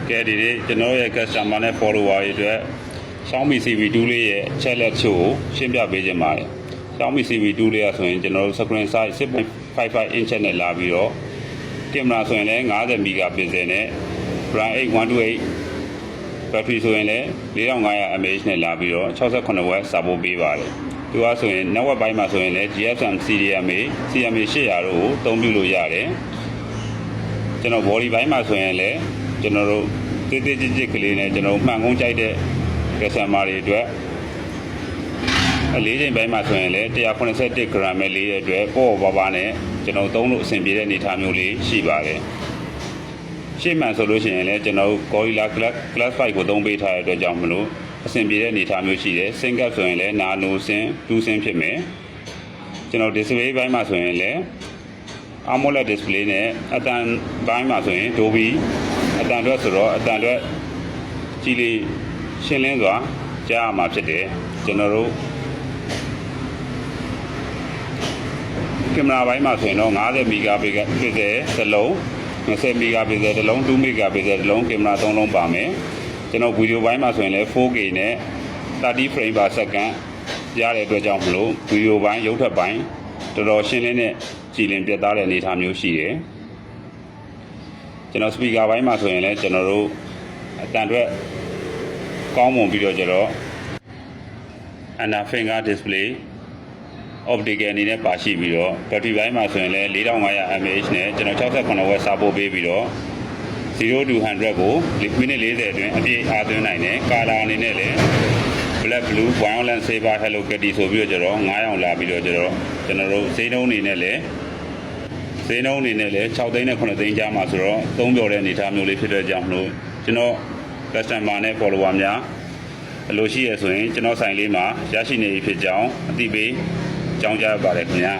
ကဲဒီနေ့ကျွန်တော်ရဲ့ customer နဲ့ follower တွေအတွက် Xiaomi CV2 လေးရဲ့ chat ချို့ကိုရှင်းပြပေးခြင်းပါတယ် Xiaomi CV2 လေးရဆိုရင်ကျွန်တော်တို့ screen size 6.55 inch နဲ့လာပြီးတော့ကင်မရာဆိုရင်လည်း50 megapixel နဲ့ Brand 8128 battery ဆိုရင်လည်း4500 mAh နဲ့လာပြီးတော့68 watt စာပို့ပေးပါတယ်သူကဆိုရင် network ဘိုင်းမှာဆိုရင်လည်း GSM CDMA 800တို့ကိုအသုံးပြုလို့ရတယ်ကျွန်တော် body ဘိုင်းမှာဆိုရင်လည်းကျွန်တော်တို့တိတိကျကျကလေးနဲ့ကျွန်တော်မှန်ကုန်ကြိုက်တဲ့ customer တွေအတွက်အလေးချိန်ပိုင်းမှာဆိုရင်လည်း181 gram ပဲလေးတဲ့အတွက်ပေါ့ပါပါနဲ့ကျွန်တော်သုံးလို့အဆင်ပြေတဲ့အနေအထားမျိုးလေးရှိပါတယ်ရှေ့မှန်ဆိုလို့ရှိရင်လည်းကျွန်တော် Gorilla Glass 5ကိုသုံးပေးထားတဲ့အတွက်ကြောင့်မလို့အဆင်ပြေတဲ့အနေအထားမျိုးရှိတယ် Single ဆိုရင်လည်း Nano ဆင်း 2 ဆင်းဖြစ်မယ်ကျွန်တော် display ဘိုင်းမှာဆိုရင်လည်း AMOLED display နဲ့အတန်ဘိုင်းမှာဆိုရင် Dolby အတန်အတွက်ဆိုတော့အတန်အတွက်ကြီးလေးရှင်းလင်းစွာကြားရမှာဖြစ်တယ်ကျွန်တော်တို့ကင်မရာဘိုင်းမှာဆိုရင်တော့50 megapixel တစ်လုံး20 megapixel တစ်လုံး2 megapixel တစ်လုံးကင်မရာ3လုံးပါမယ်ကျွန်တော်ဗီဒီယိုဘိုင်းမှာဆိုရင်လည်း 4K နဲ့30 frame per second ရတဲ့အတွက်ကြောင့်မလို့ဗီဒီယိုဘိုင်းရုပ်ထက်ဘိုင်းတော်တော်ရှင်းလင်းတဲ့ကြည်လင်ပြတ်သားတဲ့အနေအထားမျိုးရှိတယ်ကျွန်တော် speaker ဘိုင်းမှာဆိုရင်လည်းကျွန်တော်တို့အတန်အတွက်ကောင်းမွန်ပြီးတော့ကျတော့ Under finger display optical အနေနဲ့ပါရှိပြီးတော့ battery ဘိုင်းမှာဆိုရင်လည်း4500 mAh နဲ့ကျွန်တော်68 watt စာပို့ပေးပြီးတော့0 to 100ကိုမိနစ်40အတွင်းအပြည့်အားသွင်းနိုင်တယ် color အနေနဲ့လည်း black blue violet silver hello kitty ဆိုပြီးတော့ကျတော့9ရောင်လာပြီးတော့ကျတော့ကျွန်တော်တို့ဈေးနှုန်းအနေနဲ့လည်း6သိန်းနဲ့9သိန်းကြားမှာဆိုတော့သုံးပြောတဲ့အနေအထားမျိုးလေးဖြစ်တဲ့ကြောင့်မလို့ကျွန်တော် customer နဲ့ follower များအလိုရှိရဆိုရင်ကျွန်တော်ဆိုင်လေးမှာရရှိနေပြီဖြစ်ကြောင်းအသိပေးကြောင်းကြားပါတယ်ခင်ဗျာ